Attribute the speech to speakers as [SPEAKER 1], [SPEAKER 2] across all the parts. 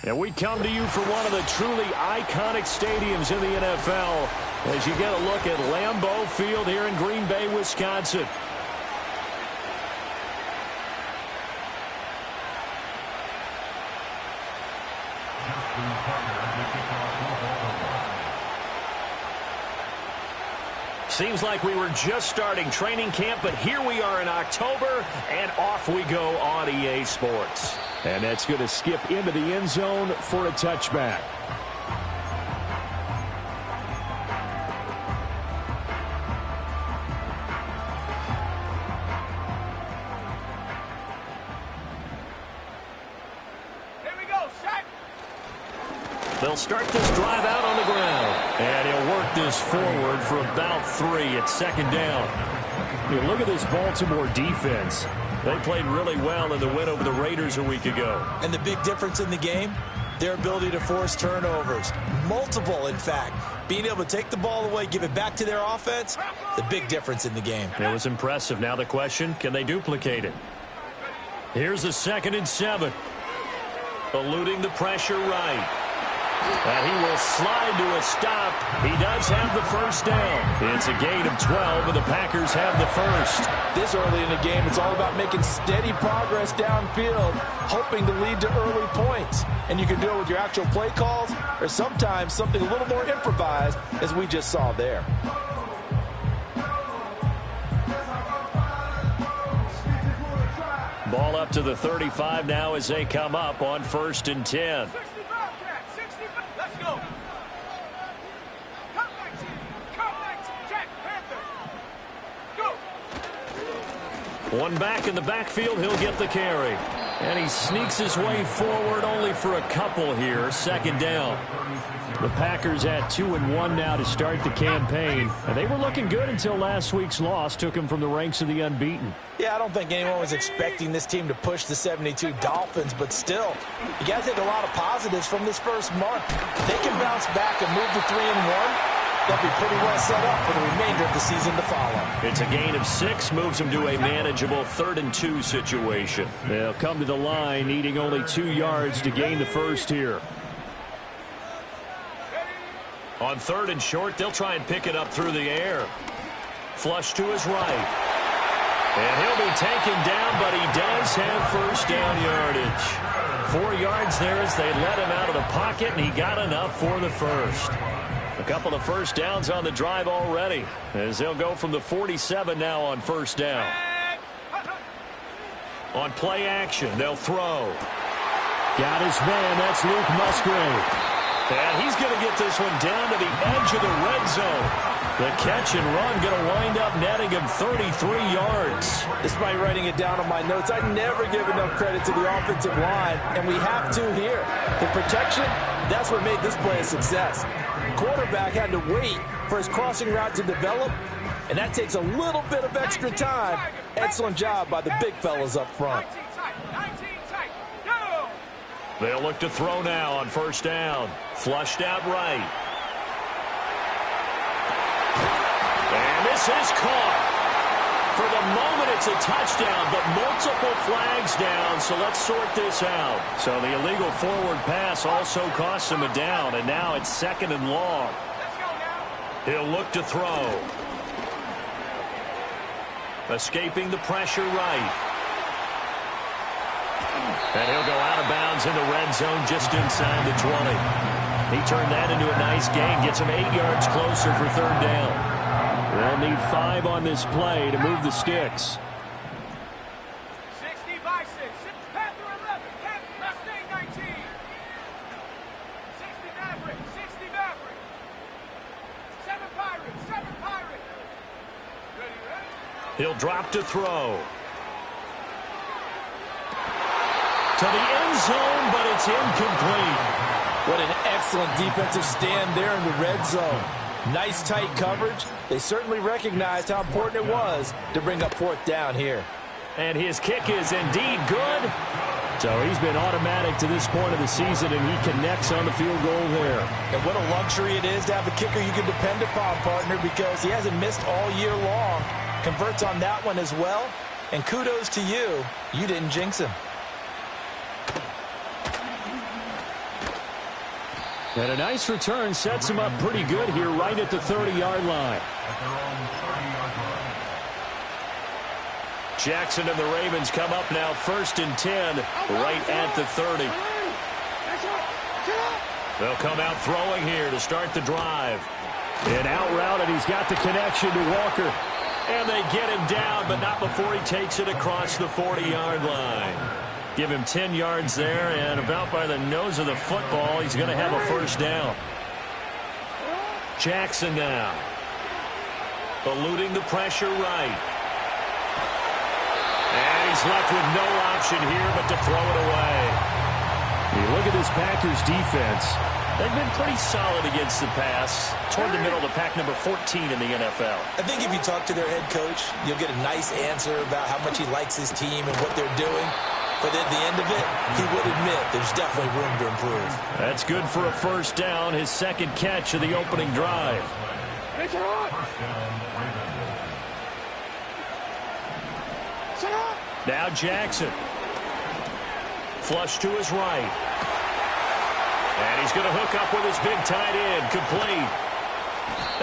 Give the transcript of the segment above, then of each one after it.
[SPEAKER 1] And we come to you from one of the truly iconic stadiums in the NFL as you get a look at Lambeau Field here in Green Bay, Wisconsin. Seems like we were just starting training camp, but here we are in October, and off we go on EA Sports. And that's going to skip into the end zone for a touchback.
[SPEAKER 2] Here we go, set.
[SPEAKER 1] They'll start this drive out on the ground. And he'll work this forward for about 3 at second down. You look at this Baltimore defense. They played really well in the win over the Raiders a week ago.
[SPEAKER 3] And the big difference in the game, their ability to force turnovers. Multiple, in fact. Being able to take the ball away, give it back to their offense, the big difference in the game.
[SPEAKER 1] It was impressive. Now the question, can they duplicate it? Here's a 2nd and 7. Eluding the pressure right. And he will slide to a stop. He does have the first down. It's a gain of 12, and the Packers have the first.
[SPEAKER 4] This early in the game, it's all about making steady progress downfield, hoping to lead to early points. And you can do it with your actual play calls, or sometimes something a little more improvised, as we just saw there.
[SPEAKER 1] Ball up to the 35 now as they come up on 1st and 10.
[SPEAKER 2] Let's go. Come back, Jack Panther.
[SPEAKER 1] One back in the backfield, he'll get the carry. And he sneaks his way forward only for a couple here. Second down. The Packers at 2-1 now to start the campaign. And they were looking good until last week's loss took them from the ranks of the unbeaten.
[SPEAKER 3] Yeah, I don't think anyone was expecting this team to push the 72 Dolphins, but still, you got to take a lot of positives from this first month. If they can bounce back and move to 3-1, they'll be pretty well set up for the remainder of the season to follow.
[SPEAKER 1] It's a gain of 6, moves them to a manageable 3rd-and-2 situation. They'll come to the line needing only 2 yards to gain the first here. On 3rd and short, they'll try and pick it up through the air. Flush to his right. And he'll be taken down, but he does have first down yardage. 4 yards there as they let him out of the pocket, and he got enough for the first. A couple of first downs on the drive already, as they'll go from the 47 now on first down. On play action, they'll throw. Got his man, that's Luke Musgrave. And he's going to get this one down to the edge of the red zone. The catch and run going to wind up netting him 33 yards.
[SPEAKER 3] Despite writing it down on my notes, I never give enough credit to the offensive line, and we have to here. The protection, that's what made this play a success. Quarterback had to wait for his crossing route to develop, and that takes a little bit of extra time. Excellent job by the big fellas up front.
[SPEAKER 1] They'll look to throw now on first down. Flushed out right. And this is caught. For the moment, it's a touchdown, but multiple flags down, so let's sort this out. So the illegal forward pass also costs him a down, and now it's 2nd and long. He'll look to throw. Escaping the pressure right. And he'll go out of bounds in the red zone just inside the 20. He turned that into a nice gain, gets him 8 yards closer for 3rd down. They'll need 5 on this play to move the sticks.
[SPEAKER 2] 60 by 6. Panther 11. Mustang 19. 60 Maverick. 60 Maverick. 7 Pirates. 7 Pirates. Ready?
[SPEAKER 1] He'll drop to throw. To the end zone, but it's incomplete.
[SPEAKER 3] What an excellent defensive stand there in the red zone. Nice tight coverage. They certainly recognized how important it was to bring up 4th down here.
[SPEAKER 1] And his kick is indeed good. So he's been automatic to this point of the season, and he connects on the field goal there.
[SPEAKER 3] And what a luxury it is to have a kicker you can depend upon, partner, because he hasn't missed all year long. Converts on that one as well. And kudos to you. You didn't jinx him.
[SPEAKER 1] And a nice return sets him up pretty good here right at the 30-yard line. Jackson and the Ravens come up now 1st and 10 right at the 30. They'll come out throwing here to start the drive. An out route, and he's got the connection to Walker. And they get him down, but not before he takes it across the 40-yard line. Give him 10 yards there, and about by the nose of the football, he's going to have a first down. Jackson now. Eluding the pressure right. And he's left with no option here but to throw it away. You look at this Packers defense. They've been pretty solid against the pass. Toward the middle of the pack, number 14 in the NFL.
[SPEAKER 3] I think if you talk to their head coach, you'll get a nice answer about how much he likes his team and what they're doing. But at the end of it, he would admit there's definitely room to improve.
[SPEAKER 1] That's good for a first down, his 2nd catch of the opening drive. Now Jackson. Flush to his right. And he's going to hook up with his big tight end, complete.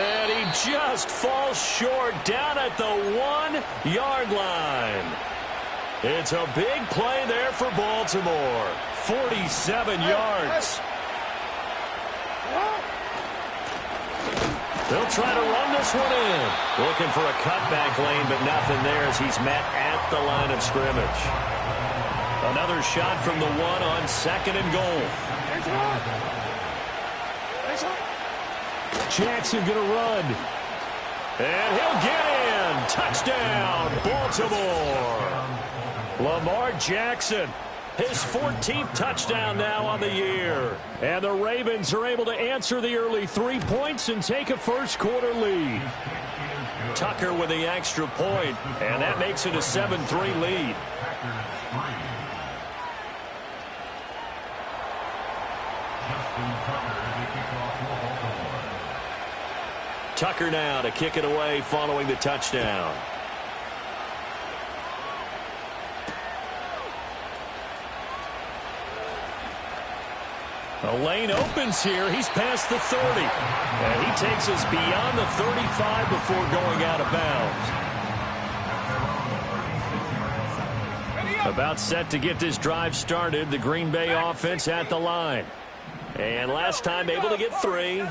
[SPEAKER 1] And he just falls short down at the 1-yard line. It's a big play there for Baltimore. 47 yards. They'll try to run this one in. Looking for a cutback lane, but nothing there as he's met at the line of scrimmage. Another shot from the 1 on 2nd and goal. Jackson going to run. And he'll get in. touchdown, Baltimore. Lamar Jackson, his 14th touchdown now on the year. And the Ravens are able to answer the early 3 points and take a first-quarter lead. Tucker with the extra point, and that makes it a 7-3 lead. Tucker now to kick it away following the touchdown. The lane opens here. He's past the 30. And he takes us beyond the 35 before going out of bounds. About set to get this drive started. The Green Bay offense at the line. And last time able to get 3.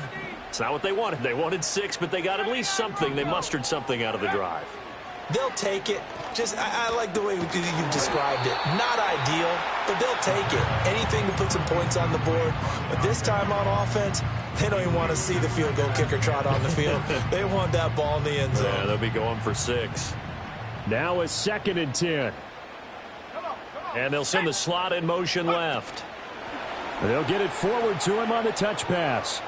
[SPEAKER 1] It's not what they wanted. They wanted 6, but they got at least something. They mustered something out of the drive.
[SPEAKER 4] They'll take it. I like the way you described it. Not ideal, but they'll take it. Anything to put some points on the board. But this time on offense, they don't even want to see the field goal kicker trot on the field. They want that ball in the end zone.
[SPEAKER 1] Yeah, they'll be going for 6.
[SPEAKER 5] Now a 2nd and 10.
[SPEAKER 1] And they'll send the slot in motion left.
[SPEAKER 5] They'll get it forward to him on the touch pass.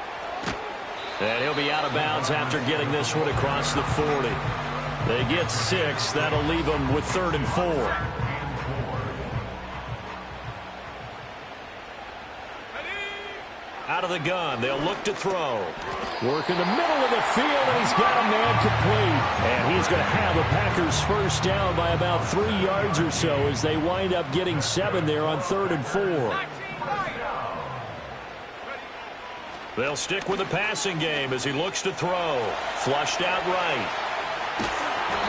[SPEAKER 1] And he'll be out of bounds after getting this one across the 40. They get 6. That'll leave them with 3rd and 4. Out of the gun. They'll look to throw.
[SPEAKER 5] Work in the middle of the field, and he's got a man complete. And he's going to have the Packers first down by about 3 yards or so as they wind up getting 7 there on 3rd and 4.
[SPEAKER 1] They'll stick with the passing game as he looks to throw. Flushed out right.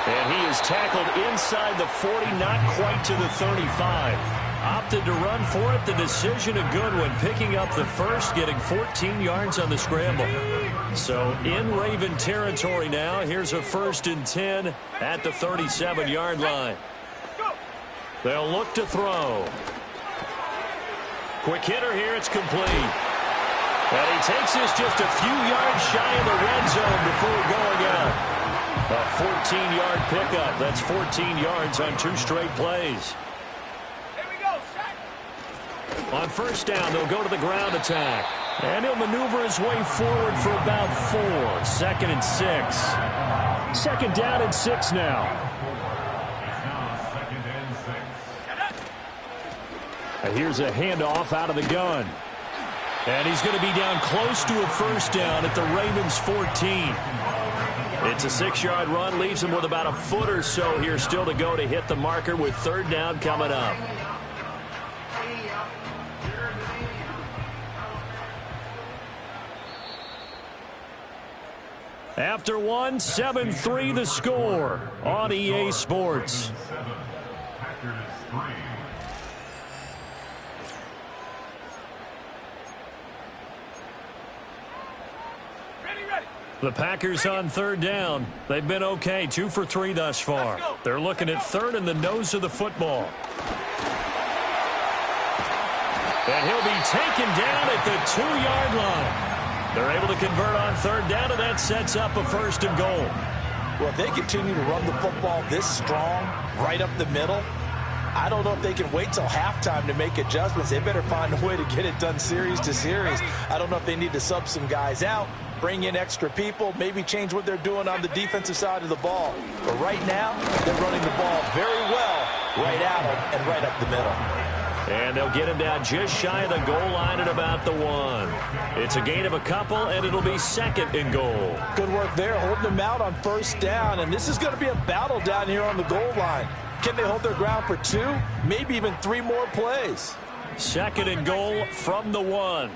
[SPEAKER 1] And he is tackled inside the 40, not quite to the 35. Opted to run for it. The decision a good one, picking up the first, getting 14 yards on the scramble. So in Raven territory now. Here's a 1st and 10 at the 37-yard line. They'll look to throw. Quick hitter here. It's complete. And he takes this just a few yards shy of the red zone before going out. A 14-yard pickup. That's 14 yards on 2 straight plays.
[SPEAKER 2] Here we go, set.
[SPEAKER 1] On first down, they'll go to the ground attack. And he'll maneuver his way forward for about 4. 2nd and 6.
[SPEAKER 5] 2nd down and 6 now. And here's a handoff out of the gun.
[SPEAKER 1] And he's going to be down close to a first down at the Ravens 14. It's a 6-yard run, leaves him with about a foot or so here still to go to hit the marker with 3rd down coming up. After 1, 7-3 the score on EA Sports. The Packers on 3rd down. They've been okay, 2 for 3 thus far. They're looking at 3rd and the nose of the football. And he'll be taken down at the 2-yard line. They're able to convert on 3rd down, and that sets up a 1st and goal.
[SPEAKER 4] Well, if they continue to run the football this strong, right up the middle, I don't know if they can wait till halftime to make adjustments. They better find a way to get it done series to series. I don't know if they need to sub some guys out, bring in extra people, maybe change what they're doing on the defensive side of the ball. But right now, they're running the ball very well right at them and right up the middle.
[SPEAKER 1] And they'll get him down just shy of the goal line at about the 1. It's a gain of a couple, and it'll be 2nd and goal.
[SPEAKER 4] Good work there, holding them out on 1st down. And this is going to be a battle down here on the goal line. Can they hold their ground for 2, maybe even 3 more plays?
[SPEAKER 1] 2nd and goal from the 1.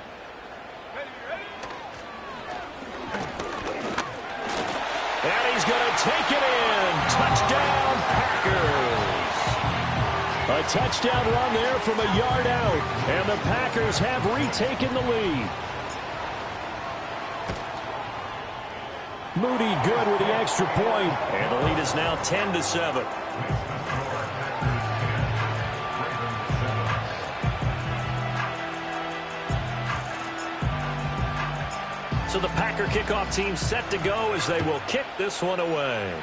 [SPEAKER 1] And he's going to take it in. Touchdown, Packers.
[SPEAKER 5] A touchdown run there from a yard out. And the Packers have retaken the lead. Moody good with the extra point.
[SPEAKER 1] And the lead is now 10-7. So the Packer kickoff team set to go as they will kick this one away.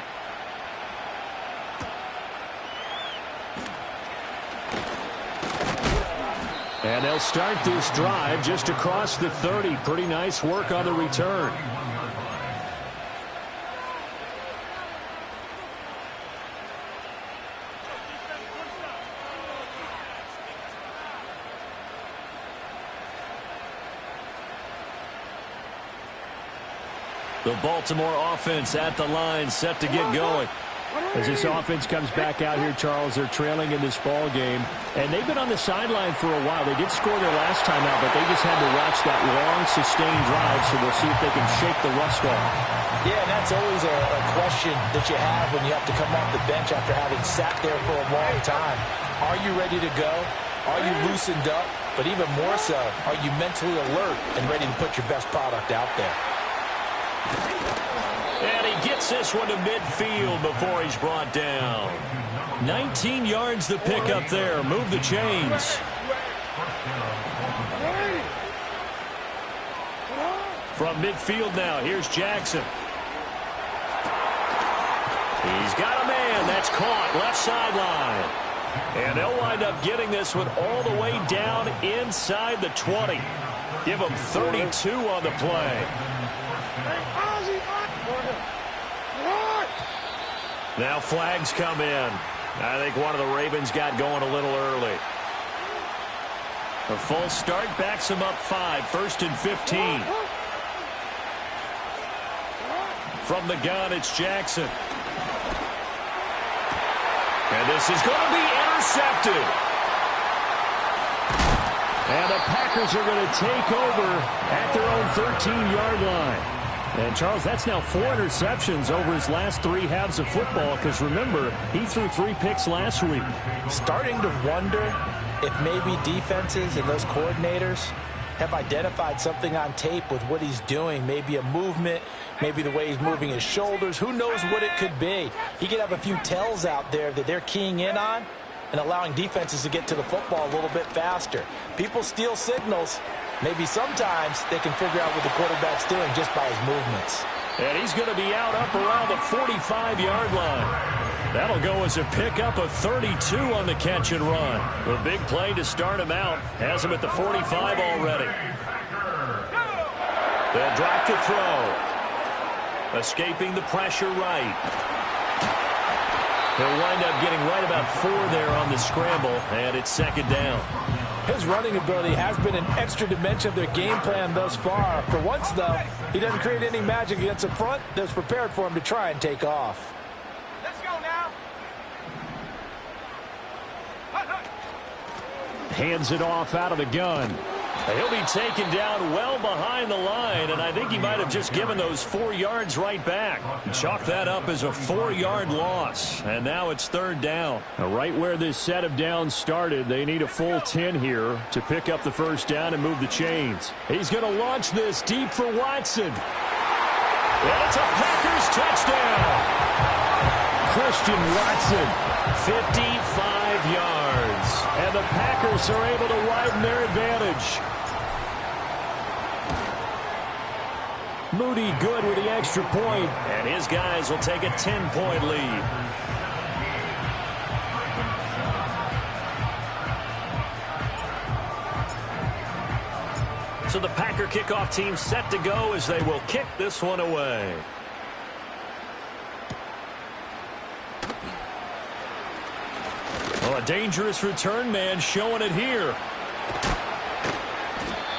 [SPEAKER 5] And they'll start this drive just across the 30. Pretty nice work on the return.
[SPEAKER 1] The Baltimore offense at the line, set to get going.
[SPEAKER 5] As this offense comes back out here, Charles, they're trailing in this ball game, and they've been on the sideline for a while. They did score their last time out, but they just had to watch that long, sustained drive, so we'll see if they can shake the rust off.
[SPEAKER 3] Yeah, and that's always a question that you have when you have to come off the bench after having sat there for a long time. Are you ready to go? Are you loosened up? But even more so, are you mentally alert and ready to put your best product out there?
[SPEAKER 1] And he gets this one to midfield before he's brought down. 19 yards to pick up there. Move the chains. From midfield now, here's Jackson. He's got a man. That's caught left sideline. And they'll wind up getting this one all the way down inside the 20. Give them 32 on the play. Now flags come in. I think one of the Ravens got going a little early. A false start backs them up 5. 1st and 15. From the gun, it's Jackson. And this is going to be intercepted. And the Packers are going to take over at their own 13-yard line. And, Charles, that's now 4 interceptions over his last 3 halves of football because, remember, he threw 3 picks last week.
[SPEAKER 3] Starting to wonder if maybe defenses and those coordinators have identified something on tape with what he's doing. Maybe a movement, maybe the way he's moving his shoulders. Who knows what it could be? He could have a few tells out there that they're keying in on and allowing defenses to get to the football a little bit faster. People steal signals. Maybe sometimes they can figure out what the quarterback's doing just by his movements.
[SPEAKER 1] And he's going to be out up around the 45-yard line. That'll go as a pickup of 32 on the catch and run. The big play to start him out has him at the 45 already. They'll drop to throw. Escaping the pressure right. He'll wind up getting right about 4 there on the scramble, and it's 2nd down.
[SPEAKER 3] His running ability has been an extra dimension of their game plan thus far. For once, though, he doesn't create any magic against the front that's prepared for him to try and take off.
[SPEAKER 2] Let's go now.
[SPEAKER 5] Hands it off out of the gun.
[SPEAKER 1] He'll be taken down well behind the line, and I think he might have just given those 4 yards right back. Chalk that up as a 4-yard loss, and now it's 3rd down.
[SPEAKER 5] Now, right where this set of downs started, they need a full 10 here to pick up the 1st down and move the chains. He's going to launch this deep for Watson.
[SPEAKER 1] And it's a Packers touchdown.
[SPEAKER 5] Christian Watson,
[SPEAKER 1] 55 yards.
[SPEAKER 5] and the Packers are able to widen their advantage. Moody good with the extra point.
[SPEAKER 1] And his guys will take a 10-point lead. So the Packer kickoff team set to go as they will kick this one away. Well, a dangerous return man showing it here.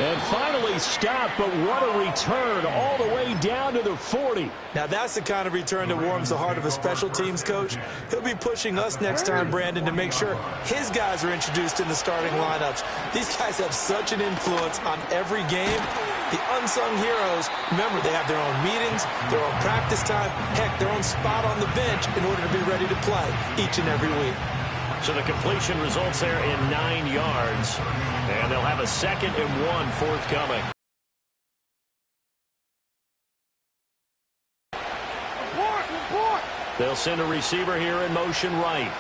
[SPEAKER 5] And finally stopped, but what a return all the way down to the 40.
[SPEAKER 4] Now that's the kind of return that warms the heart of a special teams coach. He'll be pushing us next time, Brandon, to make sure his guys are introduced in the starting lineups. These guys have such an influence on every game. The unsung heroes, remember, they have their own meetings, their own practice time, heck, their own spot on the bench in order to be ready to play each and every week.
[SPEAKER 1] So the completion results there in 9 yards. And they'll have a 2nd and 1 forthcoming. They'll send a receiver here in motion right.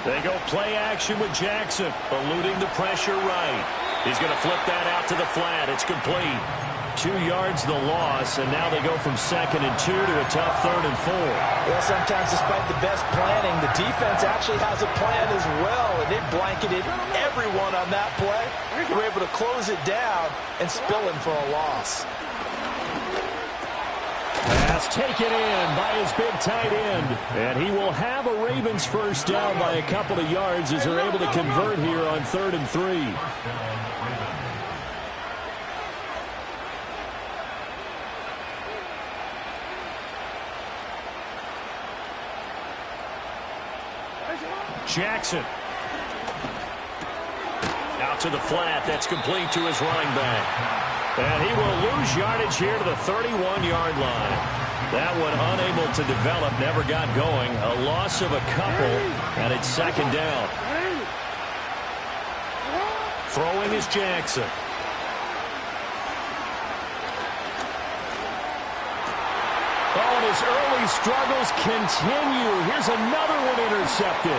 [SPEAKER 1] They go play action with Jackson, eluding the pressure right. He's going to flip that out to the flat. It's complete. 2 yards the loss, and now they go from 2nd and 2 to a tough 3rd and 4.
[SPEAKER 3] Well, sometimes despite the best planning, the defense actually has a plan as well, and they blanketed everyone on that play. They were able to close it down and spill in for a loss.
[SPEAKER 5] Pass taken in by his big tight end. And he will have a Ravens first down by a couple of yards as they're able to convert here on 3rd and 3.
[SPEAKER 1] Jackson. Out to the flat. That's complete to his running back. And he will lose yardage here to the 31-yard line. That one unable to develop, never got going. A loss of a couple, and it's 2nd down. Throwing is Jackson.
[SPEAKER 5] Oh, and his early struggles continue. Here's another one intercepted.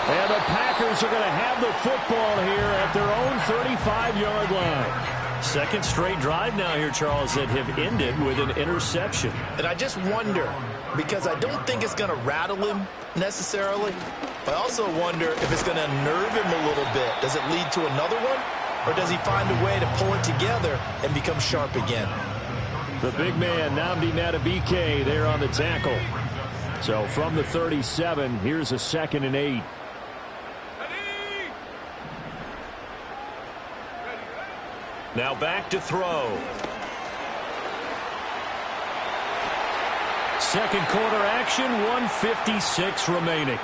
[SPEAKER 5] And the Packers are going to have the football here at their own 35-yard line.
[SPEAKER 1] 2nd straight drive now here, Charles, that have ended with an interception.
[SPEAKER 4] And I just wonder, because I don't think it's going to rattle him necessarily. I also wonder if it's going to unnerve him a little bit. Does it lead to another one? Or does he find a way to pull it together and become sharp again?
[SPEAKER 5] The big man, Nnamdi Madubuike, there on the tackle. So from the 37, here's a 2nd and 8.
[SPEAKER 1] Now back to throw. 2nd quarter action, 1:56 remaining.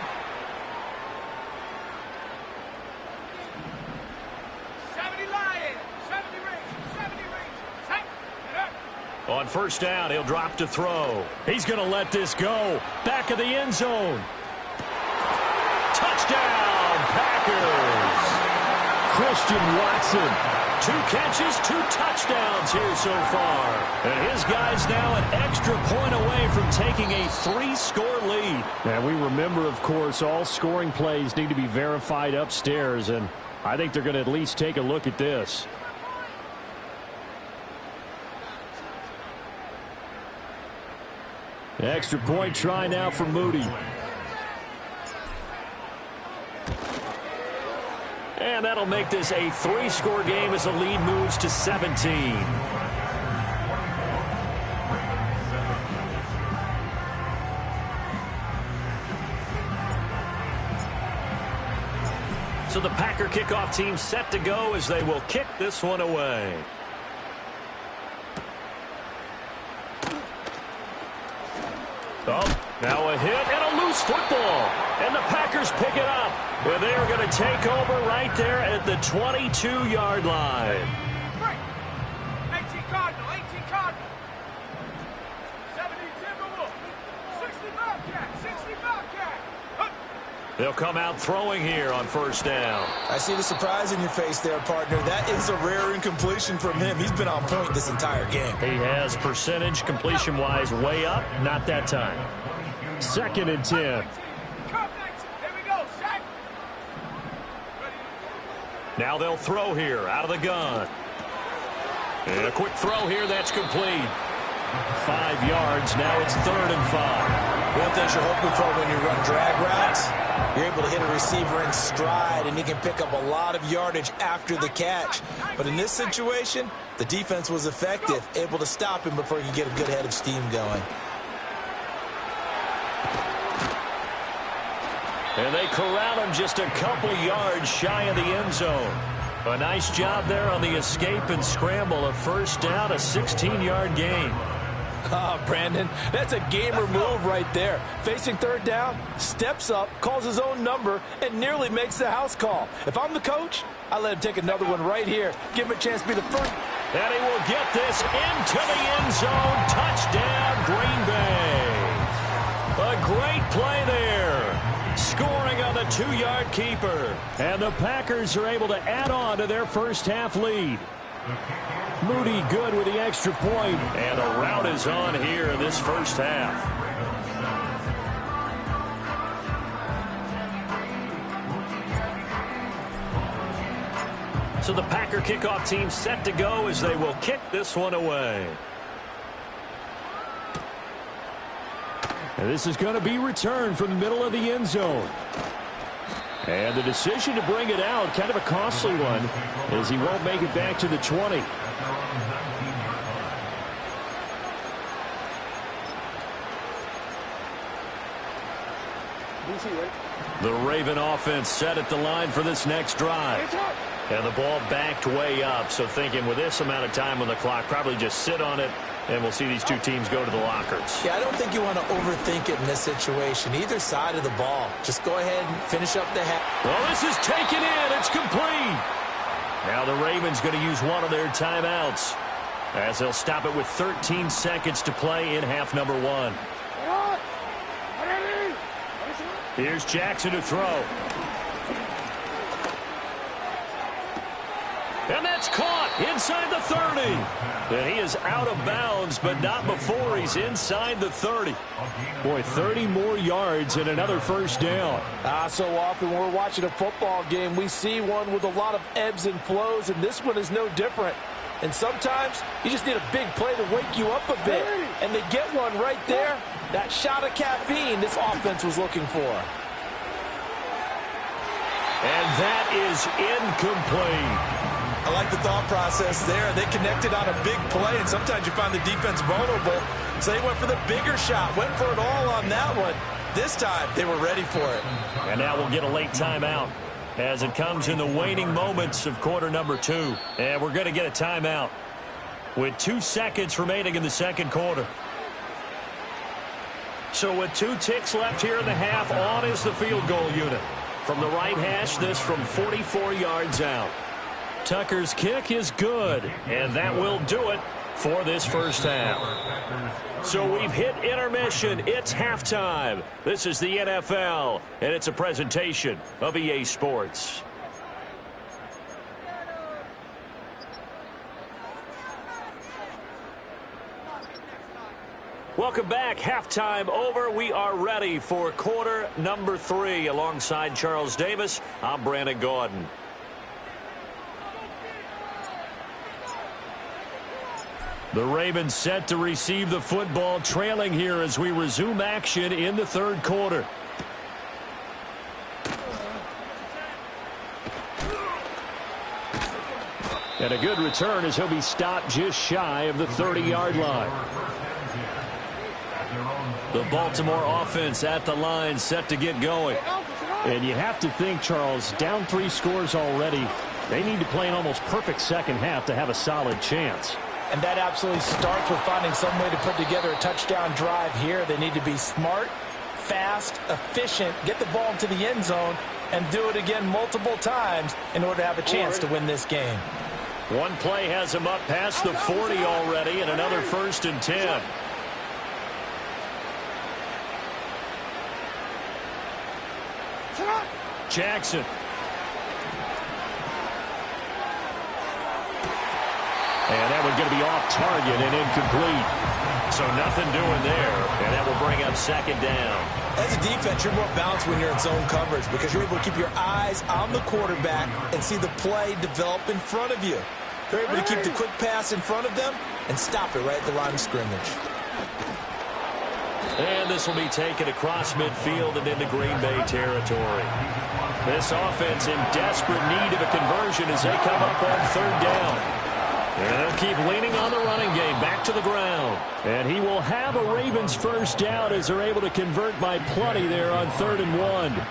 [SPEAKER 1] On first down, he'll drop to throw. He's going to let this go. Back of the end zone. Touchdown, Packers.
[SPEAKER 5] Christian Watson.
[SPEAKER 1] 2 catches, 2 touchdowns here so far. And his guys now an extra point away from taking a 3-score lead.
[SPEAKER 5] And we remember, of course, all scoring plays need to be verified upstairs, and I think they're going to at least take a look at this. Extra point try now for Moody.
[SPEAKER 1] And that'll make this a 3-score game as the lead moves to 17. So the Packer kickoff team set to go as they will kick this one away. Oh, now a hit and a loose football. And the Packers pick it up. Well, they are going to take over right there at the 22-yard line.
[SPEAKER 2] 18 Cardinal, 18 Cardinal. 70 Timberwolf. 60 Bobcat, 60 Bobcat.
[SPEAKER 1] They'll come out throwing here on first down.
[SPEAKER 3] I see the surprise in your face there, partner. That is a rare incompletion from him. He's been on point this entire game.
[SPEAKER 1] He has percentage completion-wise way up. Not that time.
[SPEAKER 5] 2nd and 10.
[SPEAKER 2] Here we go, set.
[SPEAKER 1] Now they'll throw here out of the gun. And a quick throw here. That's complete. 5 yards. Now it's 3rd and 5.
[SPEAKER 3] One thing you're hoping for when you run drag routes, you're able to hit a receiver in stride, and he can pick up a lot of yardage after the catch. But in this situation, the defense was effective, able to stop him before he could get a good head of steam going.
[SPEAKER 1] And they corral him just a couple yards shy of the end zone. A nice job there on the escape and scramble. A first down, a 16-yard gain.
[SPEAKER 3] Ah, Brandon, that's a gamer move right there. Facing 3rd down, steps up, calls his own number, and nearly makes the house call. If I'm the coach, I let him take another one right here. Give him a chance to be the first.
[SPEAKER 1] And he will get this into the end zone. Touchdown, Green Bay. A great play there. Scoring on the 2-yard keeper.
[SPEAKER 5] And the Packers are able to add on to their first half lead. Moody good with the extra point.
[SPEAKER 1] And a rout is on here in this first half. So the Packer kickoff team set to go as they will kick this one away.
[SPEAKER 5] And this is going to be returned from the middle of the end zone. And the decision to bring it out, kind of a costly one, as he won't make it back to the 20.
[SPEAKER 1] The Raven offense set at the line for this next drive. And the ball backed way up, so thinking with this amount of time on the clock, probably just sit on it, and we'll see these two teams go to the lockers.
[SPEAKER 3] Yeah, I don't think you want to overthink it in this situation. Either side of the ball. Just go ahead and finish up the half.
[SPEAKER 1] Well, this is taken in. It's complete. Now the Ravens going to use one of their timeouts as they'll stop it with 13 seconds to play in half number 1. Here's Jackson to throw. And that's caught inside the 30. And he is out of bounds, but not before he's inside the 30.
[SPEAKER 5] Boy, 30 more yards and another first down.
[SPEAKER 4] So often when we're watching a football game, we see one with a lot of ebbs and flows, and this one is no different. And sometimes you just need a big play to wake you up a bit. And they get one right there. That shot of caffeine this offense was looking for.
[SPEAKER 1] And that is incomplete.
[SPEAKER 3] I like the thought process there. They connected on a big play, and sometimes you find the defense vulnerable. So they went for the bigger shot, went for it all on that one. This time, they were ready for it.
[SPEAKER 1] And now we'll get a late timeout as it comes in the waning moments of quarter number 2. And we're going to get a timeout with 2 seconds remaining in the second quarter. So with 2 ticks left here in the half, on is the field goal unit. From the right hash, this from 44 yards out. Tucker's kick is good, and that will do it for this first half. So we've hit intermission. It's halftime. This is the NFL, and it's a presentation of EA Sports. Welcome back. Halftime over. We are ready for quarter number 3. Alongside Charles Davis, I'm Brandon Gaudin. The Ravens set to receive the football, trailing here as we resume action in the third quarter.
[SPEAKER 5] And a good return as he'll be stopped just shy of the 30-yard line.
[SPEAKER 1] The Baltimore offense at the line, set to get going.
[SPEAKER 5] And you have to think, Charles, down 3 scores already. They need to play an almost perfect second half to have a solid chance.
[SPEAKER 4] And that absolutely starts with finding some way to put together a touchdown drive here. They need to be smart, fast, efficient, get the ball into the end zone, and do it again multiple times in order to have a chance to win this game.
[SPEAKER 1] One play has him up past the 40 already, and another 1st and 10. Jackson. And that one's going to be off target and incomplete. So nothing doing there, and that will bring up second down.
[SPEAKER 3] As a defense, you're more balanced when you're in zone coverage because you're able to keep your eyes on the quarterback and see the play develop in front of you. You're able to keep the quick pass in front of them and stop it right at the line of scrimmage.
[SPEAKER 1] And this will be taken across midfield and into Green Bay territory. This offense in desperate need of a conversion as they come up on third down. And they'll keep leaning on the running game back to the ground.
[SPEAKER 5] And he will have a Ravens first down as they're able to convert by plenty there on 3rd and 1.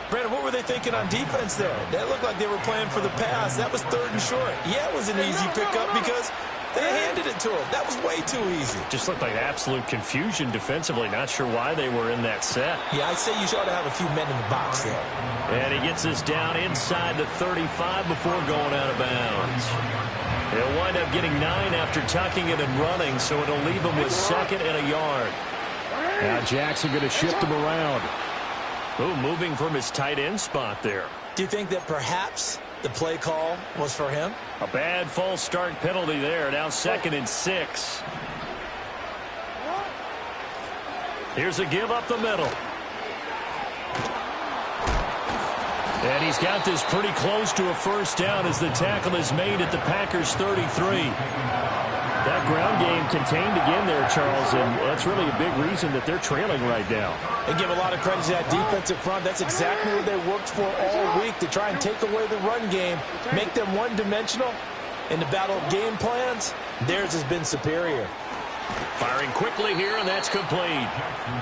[SPEAKER 3] Brandon, what were they thinking on defense there? That looked like they were playing for the pass. That was 3rd and short. Yeah, it was an easy pickup because they handed it to him. That was way too easy.
[SPEAKER 1] Just looked like absolute confusion defensively. Not sure why they were in that set.
[SPEAKER 3] Yeah, I'd say you ought to have a few men in the box there.
[SPEAKER 1] And he gets us down inside the 35 before going out of bounds. He'll wind up getting 9 after tucking it and running, so it'll leave him with 2nd and a yard.
[SPEAKER 5] Now Jackson going to shift him around.
[SPEAKER 1] Ooh, moving from his tight end spot there.
[SPEAKER 3] Do you think that perhaps the play call was for him?
[SPEAKER 1] A bad false start penalty there. Now 2nd and 6. Here's a give up the middle. And he's got this pretty close to a first down as the tackle is made at the Packers' 33.
[SPEAKER 5] That ground game contained again there, Charles, and that's really a big reason that they're trailing right now.
[SPEAKER 3] And give a lot of credit to that defensive front. That's exactly what they worked for all week, to try and take away the run game, make them one-dimensional. In the battle of game plans, theirs has been superior.
[SPEAKER 1] Firing quickly here, and that's complete.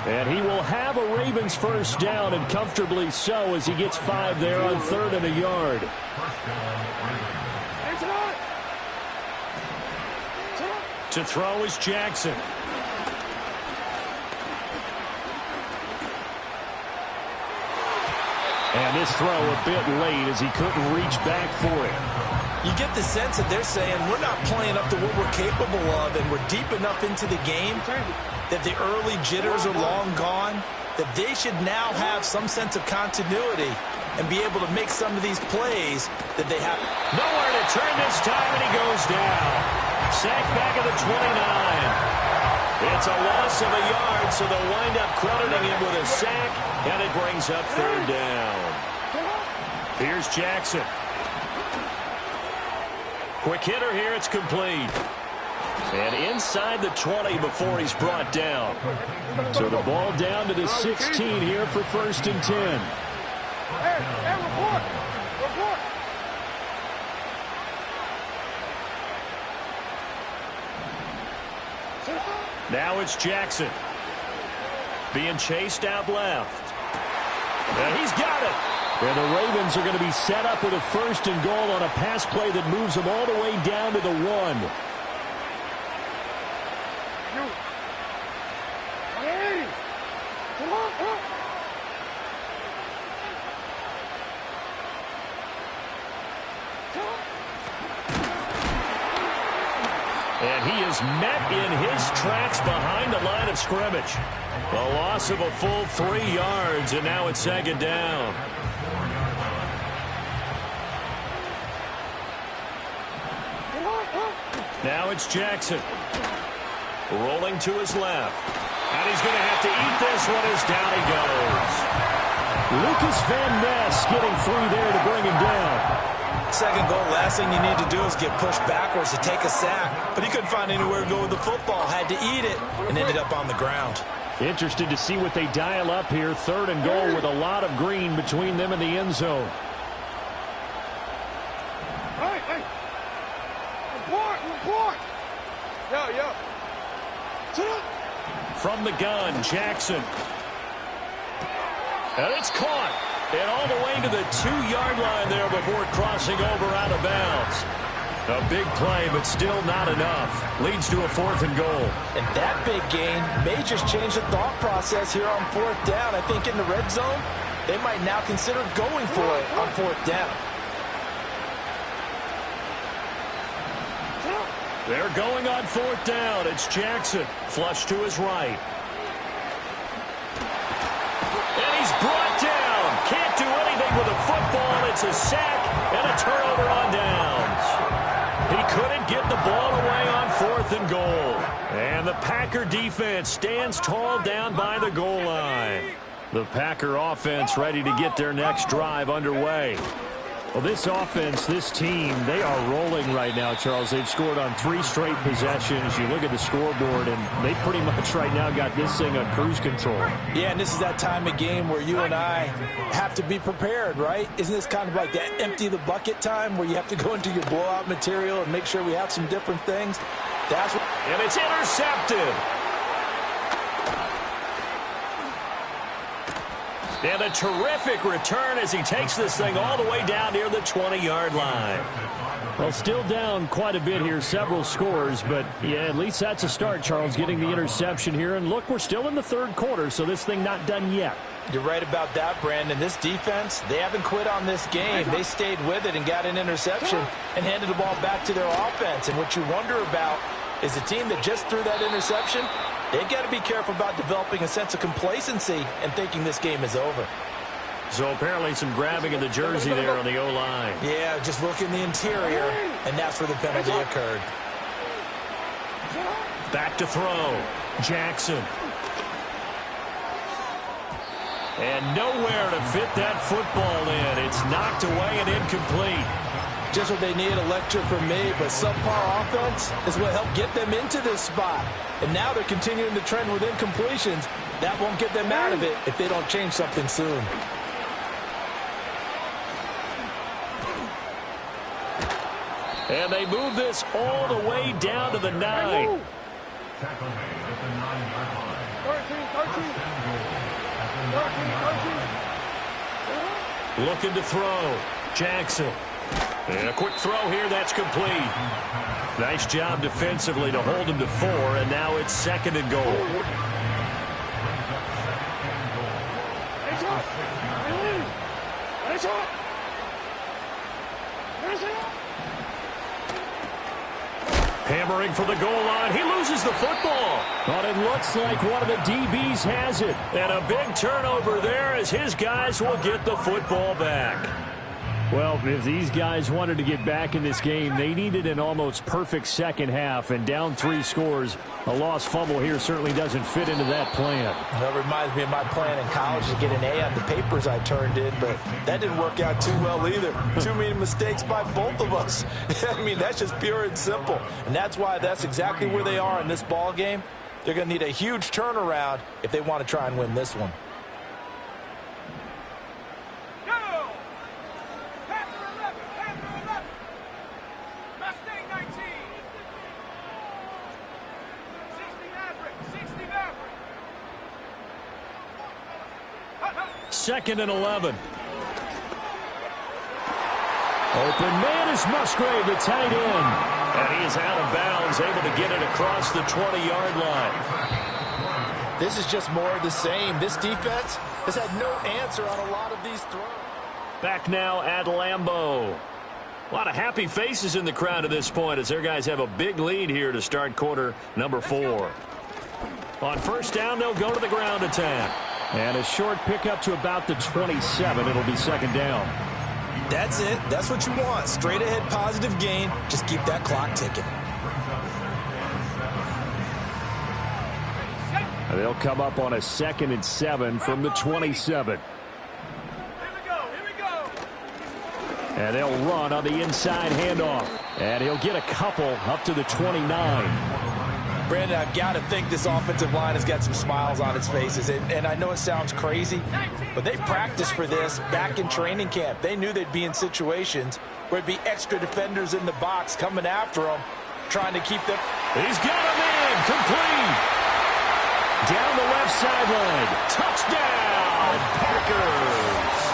[SPEAKER 5] And he will have a Ravens first down, and comfortably so, as he gets 5 there on 3rd and a yard.
[SPEAKER 1] To throw is Jackson.
[SPEAKER 5] And this throw a bit late as he couldn't reach back for it.
[SPEAKER 3] You get the sense that they're saying we're not playing up to what we're capable of, and we're deep enough into the game that the early jitters are long gone, that they should now have some sense of continuity and be able to make some of these plays that they have.
[SPEAKER 1] Nowhere to turn this time, and he goes down. Sacked back at the 29. It's a loss of a yard, so they'll wind up crediting him with a sack, and it brings up 3rd down. Here's Jackson. Quick hitter here, it's complete. And inside the 20 before he's brought down.
[SPEAKER 5] So the ball down to the 16 here for 1st and 10.
[SPEAKER 2] Hey, report! Report!
[SPEAKER 1] Now it's Jackson. Being chased out left. And he's got it.
[SPEAKER 5] And the Ravens are going to be set up with a 1st and goal on a pass play that moves them all the way down to the 1.
[SPEAKER 1] And he is met in his tracks behind the line of scrimmage. A loss of a full 3 yards, and now it's 2nd down. Now it's Jackson. Rolling to his left. And he's going to have to eat this one as down he goes.
[SPEAKER 5] Lucas Van Ness getting 3 there to bring him down.
[SPEAKER 3] 2nd goal, last thing you need to do is get pushed backwards to take a sack. But he couldn't find anywhere to go with the football. Had to eat it and ended up on the ground.
[SPEAKER 5] Interested to see what they dial up here. 3rd and goal with a lot of green between them and the end zone.
[SPEAKER 2] Hey! Report! Yo!
[SPEAKER 1] From the gun, Jackson. And it's caught. And all the way to the 2-yard line there before crossing over out of bounds. A big play, but still not enough. Leads to a 4th and goal.
[SPEAKER 3] And that big gain may just change the thought process here on 4th down. I think in the red zone, they might now consider going for it on 4th down.
[SPEAKER 1] They're going on 4th down. It's Jackson. Flush to his right. And he's brought down. Can't do anything with a football. It's a sack and a turnover on downs. He couldn't get the ball away on 4th and goal. And the Packer defense stands tall down by the goal line. The Packer offense ready to get their next drive underway.
[SPEAKER 5] Well, this offense, this team, they are rolling right now, Charles. They've scored on 3 straight possessions. You look at the scoreboard, and they pretty much right now got this thing on cruise control.
[SPEAKER 3] Yeah, and this is that time of game where you and I have to be prepared, right? Isn't this kind of like that empty the bucket time where you have to go into your blowout material and make sure we have some different things? That's what.
[SPEAKER 1] And it's intercepted. And a terrific return as he takes this thing all the way down near the 20-yard line.
[SPEAKER 5] Well, still down quite a bit here, several scores, but yeah, at least that's a start, Charles, getting the interception here. And look, we're still in the 3rd quarter, so this thing not done yet.
[SPEAKER 3] You're right about that, Brandon. This defense, they haven't quit on this game. They stayed with it and got an interception and handed the ball back to their offense. And what you wonder about is a team that just threw that interception, they've got to be careful about developing a sense of complacency and thinking this game is over.
[SPEAKER 1] So apparently some grabbing of the jersey there on the O-line.
[SPEAKER 3] Yeah, just look in the interior, and that's where the penalty occurred.
[SPEAKER 1] Back to throw. Jackson. And nowhere to fit that football in. It's knocked away and incomplete.
[SPEAKER 3] Just what they need, a lecture from me, but subpar offense is what helped get them into this spot. And now they're continuing the trend with incompletions. That won't get them out of it if they don't change something soon.
[SPEAKER 1] And they move this all the way down to the 9. Looking to throw. Jackson. And a quick throw here, that's complete. Nice job defensively to hold him to 4, and now it's 2nd and goal. Hammering for the goal line. He loses the football.
[SPEAKER 5] But it looks like one of the DBs has it.
[SPEAKER 1] And a big turnover there as his guys will get the football back.
[SPEAKER 5] Well, if these guys wanted to get back in this game, they needed an almost perfect second half, and down 3 scores. A lost fumble here certainly doesn't fit into that plan.
[SPEAKER 3] That reminds me of my plan in college to get an A on the papers I turned in, but that didn't work out too well either. Too many mistakes by both of us. I mean, that's just pure and simple. And that's why that's exactly where they are in this ball game. They're going to need a huge turnaround if they want to try and win this one.
[SPEAKER 1] Second and 11.
[SPEAKER 5] Open man is Musgrave, the tight end.
[SPEAKER 1] And he is out of bounds, able to get it across the 20-yard line.
[SPEAKER 3] This is just more of the same. This defense has had no answer on a lot of these throws.
[SPEAKER 1] Back now at Lambeau. A lot of happy faces in the crowd at this point as their guys have a big lead here to start quarter number 4. On first down, they'll go to the ground attack.
[SPEAKER 5] And a short pickup to about the 27. It'll be 2nd down.
[SPEAKER 3] That's it. That's what you want. Straight ahead positive gain. Just keep that clock ticking.
[SPEAKER 5] And they'll come up on a 2nd and 7 from the 27. And they'll run on the inside handoff. And he'll get a couple up to the 29.
[SPEAKER 3] Brandon, I've got to think this offensive line has got some smiles on its faces. And I know it sounds crazy, but they practiced for this back in training camp. They knew they'd be in situations where it'd be extra defenders in the box coming after them, trying to keep them.
[SPEAKER 1] He's got him in. Complete.
[SPEAKER 5] Down the left sideline.
[SPEAKER 1] Touchdown, Packers.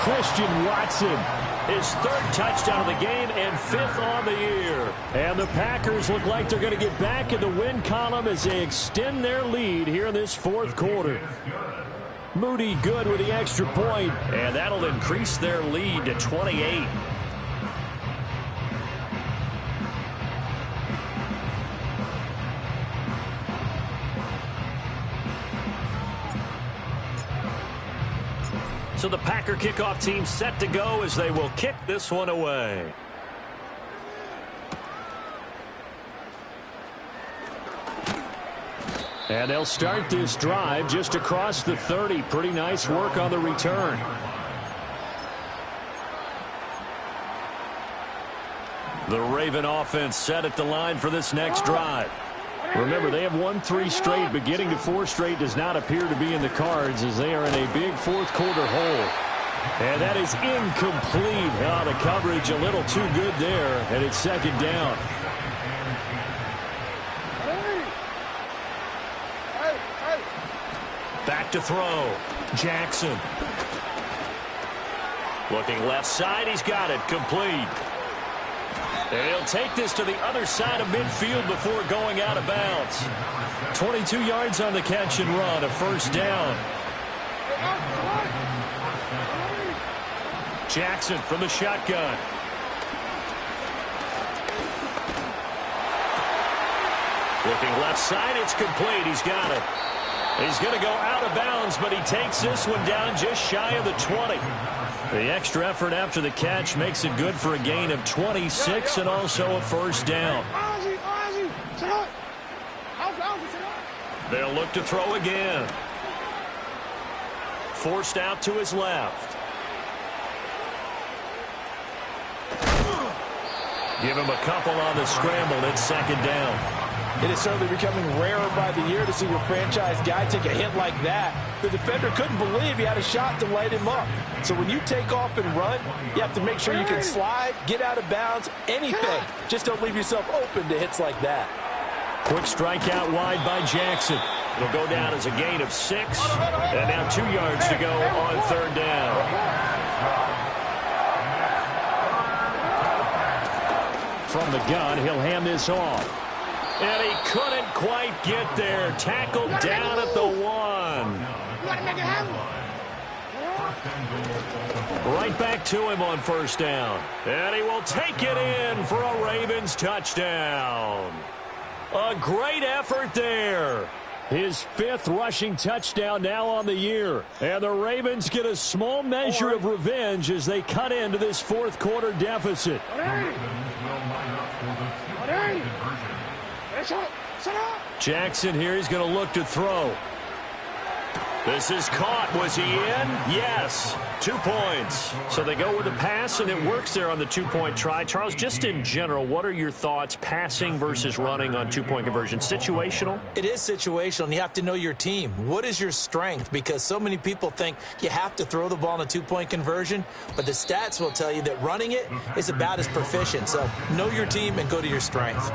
[SPEAKER 5] Christian Watson.
[SPEAKER 1] His 3rd touchdown of the game and 5th on the year.
[SPEAKER 5] And the Packers look like they're going to get back in the win column as they extend their lead here in this 4th quarter. Moody good with the extra point.
[SPEAKER 1] And that'll increase their lead to 28. So the Packer kickoff team set to go as they will kick this one away.
[SPEAKER 5] And they'll start this drive just across the 30. Pretty nice work on the return.
[SPEAKER 1] The Raven offense set at the line for this next drive.
[SPEAKER 5] Remember, they have won 3 straight, but getting to 4 straight does not appear to be in the cards as they are in a big 4th quarter hole. And that is incomplete. The coverage a little too good there, and it's 2nd down.
[SPEAKER 1] Back to throw. Jackson. Looking left side. He's got it. Complete. And he'll take this to the other side of midfield before going out of bounds. 22 yards on the catch and run. A 1st down. Jackson from the shotgun. Looking left side. It's complete. He's got it. He's going to go out of bounds, but he takes this one down just shy of the 20. The extra effort after the catch makes it good for a gain of 26 and also a 1st down. They'll look to throw again. forced out to his left. Give him a couple on the scramble. It's second down.
[SPEAKER 4] It is certainly becoming rarer by the year to see your franchise guy take a hit like that. The defender couldn't believe he had a shot to light him up. So when you take off and run, you have to make sure you can slide, get out of bounds, anything. Just don't leave yourself open to hits like that.
[SPEAKER 1] Quick strike out wide by Jackson. It'll go down as a gain of 6. And now 2 yards to go on third down.
[SPEAKER 5] From the gun, he'll hand this off.
[SPEAKER 1] And he couldn't quite get there. Tackled down at the 1. Right back to him on first down. And he will take it in for a Ravens touchdown. A great effort there.
[SPEAKER 5] His 5th rushing touchdown now on the year. And the Ravens get a small measure of revenge as they cut into this fourth quarter deficit.
[SPEAKER 1] Jackson here, he's going to look to throw. This is caught. Was he in? Yes. 2 points. So they go with the pass, and it works there on the 2-point try. Charles, just in general, what are your thoughts passing versus running on 2-point conversion? Situational?
[SPEAKER 3] It is situational, and you have to know your team. What is your strength? Because so many people think you have to throw the ball in a 2-point conversion, but the stats will tell you that running it is about as proficient. So know your team and go to your strength.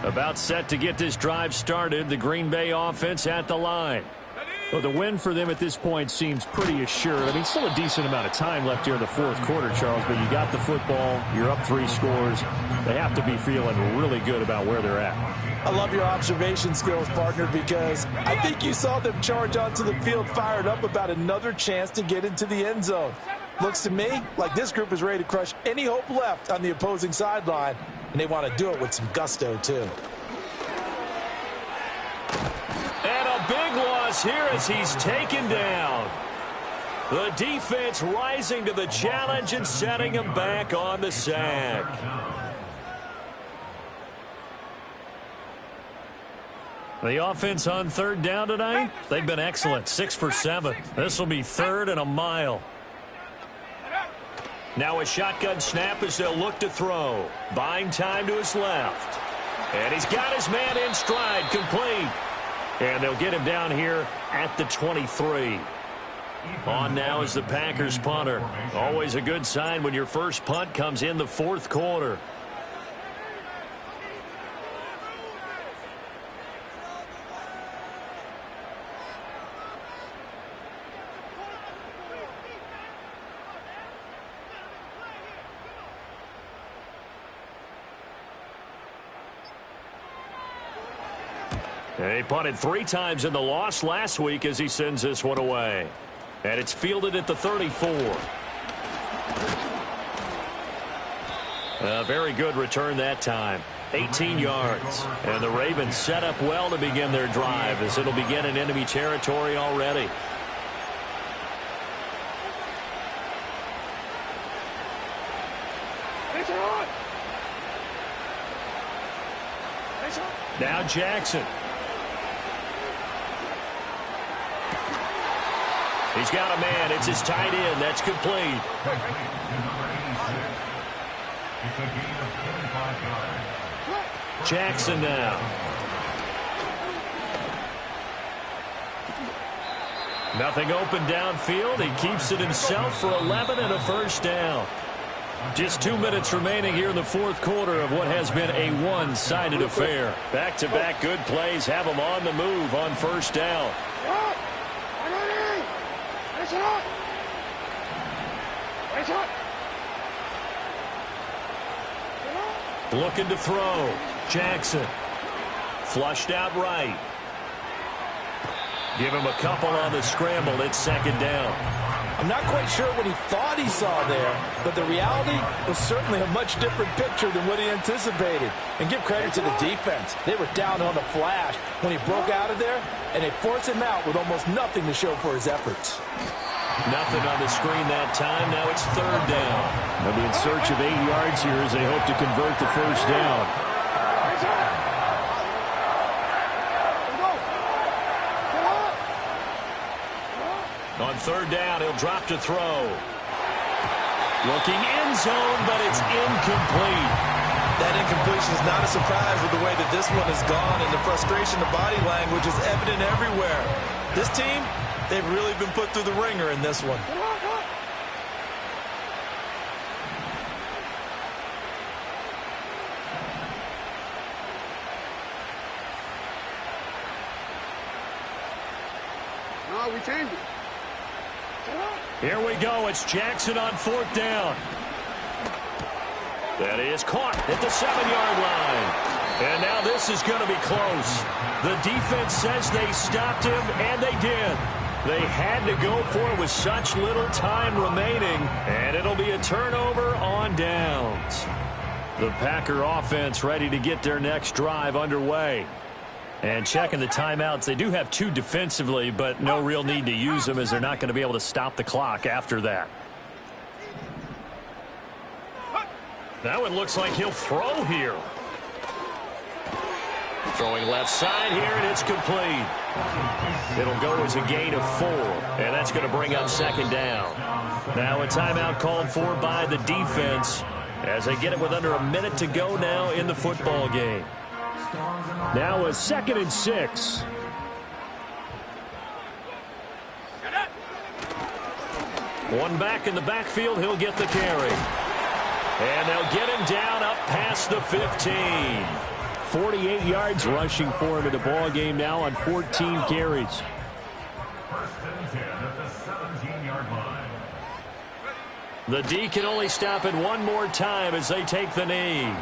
[SPEAKER 1] About set to get this drive started. The Green Bay offense at the line.
[SPEAKER 5] Well, the win for them at this point seems pretty assured. I mean, still a decent amount of time left here in the fourth quarter, Charles, but you got the football. You're up 3 scores. They have to be feeling really good about where they're at.
[SPEAKER 4] I love your observation skills, partner, because I think you saw them charge onto the field fired up about another chance to get into the end zone. Looks to me like this group is ready to crush any hope left on the opposing sideline, and they want to do it with some gusto, too.
[SPEAKER 1] And a big loss here as he's taken down. The defense rising to the challenge and setting him back on the sack. The offense on third down tonight, they've been excellent. 6 for 7. This will be 3rd and a mile. Now a shotgun snap as they'll look to throw. Buying time to his left. And he's got his man in stride, complete. And they'll get him down here at the 23. On now is the Packers punter. Always a good sign when your first punt comes in the fourth quarter. He punted 3 times in the loss last week as he sends this one away. And it's fielded at the 34. A very good return that time. 18 yards. And the Ravens set up well to begin their drive as it'll begin in enemy territory already. Now Jackson. He's got a man. It's his tight end. That's complete. Jackson now. Nothing open downfield. He keeps it himself for 11 and a first down. Just 2 minutes remaining here in the fourth quarter of what has been a one-sided affair. Back-to-back good plays have them on the move on first down. Looking to throw. Jackson. Flushed out right. Give him a couple on the scramble. It's second down.
[SPEAKER 4] I'm not quite sure what he thought he saw there, but the reality was certainly a much different picture than what he anticipated. And give credit to the defense. They were down on the flash when he broke out of there, and they forced him out with almost nothing to show for his efforts.
[SPEAKER 1] Nothing on the screen that time. Now it's third down.
[SPEAKER 5] They'll be in search of 8 yards here as they hope to convert the first down.
[SPEAKER 1] On third down, he'll drop to throw. Looking end zone, but it's incomplete.
[SPEAKER 4] That incompletion is not a surprise with the way that this one has gone, and the frustration of body language is evident everywhere. This team, they've really been put through the ringer in this one.
[SPEAKER 2] No, we changed it.
[SPEAKER 1] Here we go. It's Jackson on fourth down. That is caught at the 7-yard line. And now this is going to be close. The defense says they stopped him, and they did. They had to go for it with such little time remaining, and it'll be a turnover on downs. The Packer offense ready to get their next drive underway. And checking the timeouts, they do have 2 defensively, but no real need to use them as they're not going to be able to stop the clock after that. Now it looks like he'll throw here. Throwing left side here, and it's complete. It'll go as a gain of 4, and that's going to bring up second down. Now a timeout called for by the defense as they get it with under a minute to go now in the football game.
[SPEAKER 5] Now a 2nd and 6.
[SPEAKER 1] One back in the backfield, he'll get the carry. And they'll get him down up past the 15.
[SPEAKER 5] 48 yards rushing for him in the ball game now on 14 carries.
[SPEAKER 1] The D can only stop it one more time as they take the knee.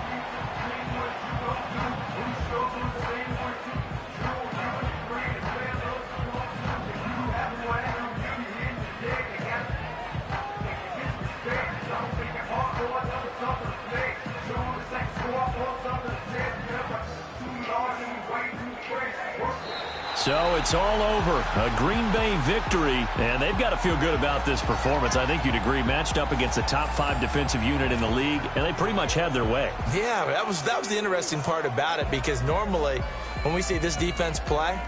[SPEAKER 1] So it's all over. A Green Bay victory, and they've got to feel good about this performance. I think you'd agree, matched up against a top 5 defensive unit in the league, and they pretty much had their way.
[SPEAKER 4] Yeah, that was the interesting part about it, because normally when we see this defense play,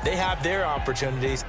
[SPEAKER 4] they have their opportunities,